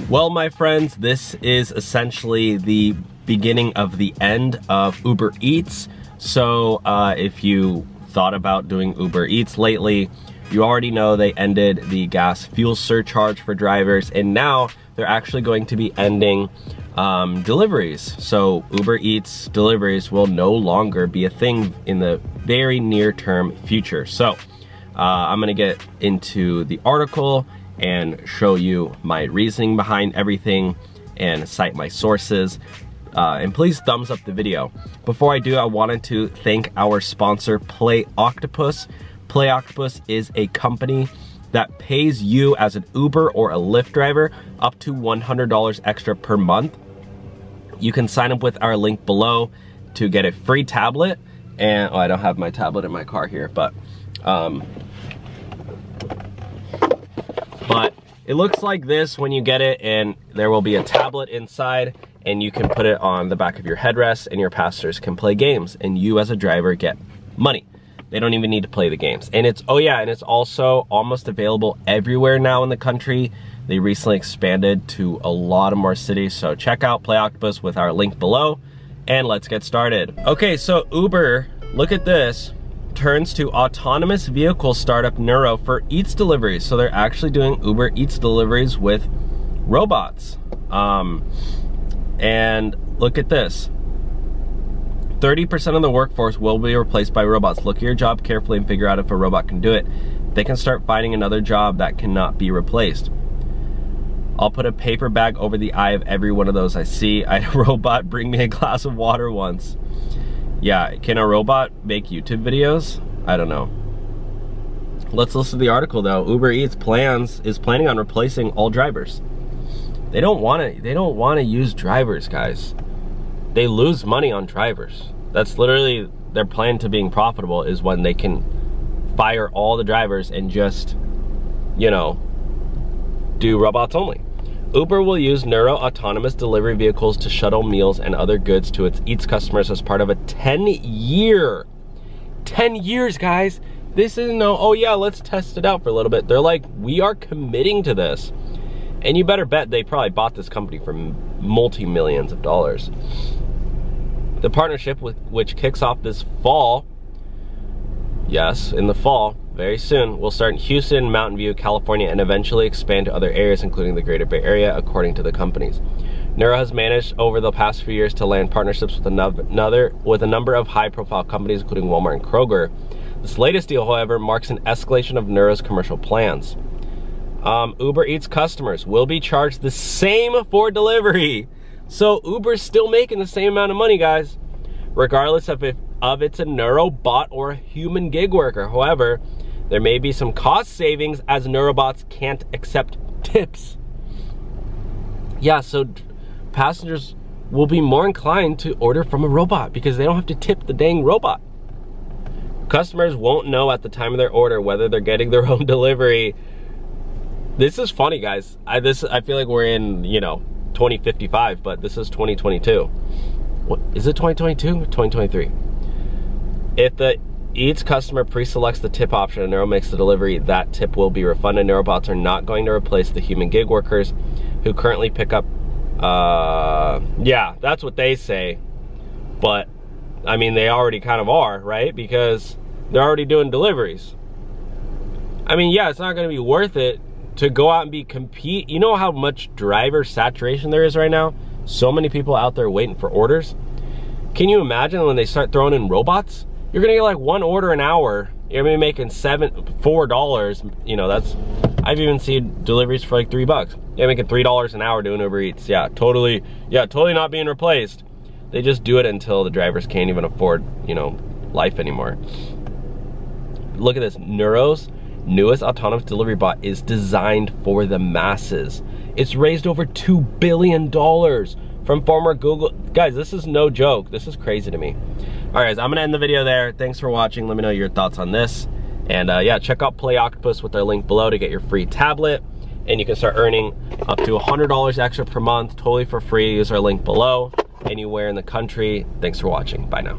Well, my friends, this is essentially the beginning of the end of Uber Eats. So if you thought about doing Uber Eats lately, you already know they ended the gas fuel surcharge for drivers, and now they're actually going to be ending deliveries. So Uber Eats deliveries will no longer be a thing in the very near term future. So I'm gonna get into the article and show you my reasoning behind everything and cite my sources. And please thumbs up the video. Before I do, I wanted to thank our sponsor, Play Octopus. Play Octopus is a company that pays you as an Uber or a Lyft driver up to $100 extra per month. You can sign up with our link below to get a free tablet. And I don't have my tablet in my car here, but it looks like this when you get it, and there will be a tablet inside, and you can put it on the back of your headrest, and your passengers can play games, and you as a driver get money. They don't even need to play the games. And it's, oh yeah, and it's also almost available everywhere now in the country. They recently expanded to a lot of more cities, so check out Play Octopus with our link below, and let's get started. Okay, so Uber, look at this, turns to autonomous vehicle startup Nuro for Eats deliveries. So they're actually doing Uber Eats deliveries with robots. And look at this. 30% of the workforce will be replaced by robots. Look at your job carefully and figure out if a robot can do it. They can start finding another job that cannot be replaced. I'll put a paper bag over the eye of every one of those I see. I had a robot bring me a glass of water once. Yeah, can a robot make YouTube videos? I don't know. Let's listen to the article though. Uber Eats is planning on replacing all drivers. They don't want to use drivers, guys. They lose money on drivers. That's literally their plan to being profitable, is when they can fire all the drivers and just, you know, do robots only. Uber will use Nuro autonomous delivery vehicles to shuttle meals and other goods to its Eats customers as part of a 10-year, 10 years, guys. This isn't no, oh yeah, let's test it out for a little bit. They're like, we are committing to this. And you better bet they probably bought this company for multi-millions of dollars. The partnership, which kicks off this fall, yes, in the fall, very soon, will start in Houston, Mountain View, California, and eventually expand to other areas, including the Greater Bay Area, according to the companies. Nuro has managed over the past few years to land partnerships with a number of high-profile companies, including Walmart and Kroger. This latest deal, however, marks an escalation of Nuro's commercial plans. Uber Eats customers will be charged the same for delivery. So Uber's still making the same amount of money, guys, regardless of if it's a Nuro bot or a human gig worker. However, there may be some cost savings as Nurobots can't accept tips. Yeah, so passengers will be more inclined to order from a robot because they don't have to tip the dang robot. Customers won't know at the time of their order whether they're getting their own delivery. This is funny, guys. I feel like we're in, you know, 2055, but this is 2022. What is it, 2022 or 2023? If the Eats customer pre-selects the tip option and Nuro makes the delivery, that tip will be refunded. Nurobots are not going to replace the human gig workers who currently pick up, yeah, that's what they say. But, I mean, they already kind of are, right? Because they're already doing deliveries. I mean, yeah, it's not going to be worth it to go out and compete. You know how much driver saturation there is right now? So many people out there waiting for orders. Can you imagine when they start throwing in robots? You're gonna get like one order an hour. You're gonna be making $4. You know, that's, I've even seen deliveries for like $3. You're making $3 an hour doing Uber Eats. Yeah, totally not being replaced. They just do it until the drivers can't even afford, you know, life anymore. Look at this. Nuro's newest autonomous delivery bot is designed for the masses. It's raised over $2 billion from former Google. Guys, this is no joke. This is crazy to me. All right, guys, I'm gonna end the video there. Thanks for watching. Let me know your thoughts on this. And yeah, check out Play Octopus with their link below to get your free tablet. And you can start earning up to $100 extra per month, totally for free. Use our link below, anywhere in the country. Thanks for watching. Bye now.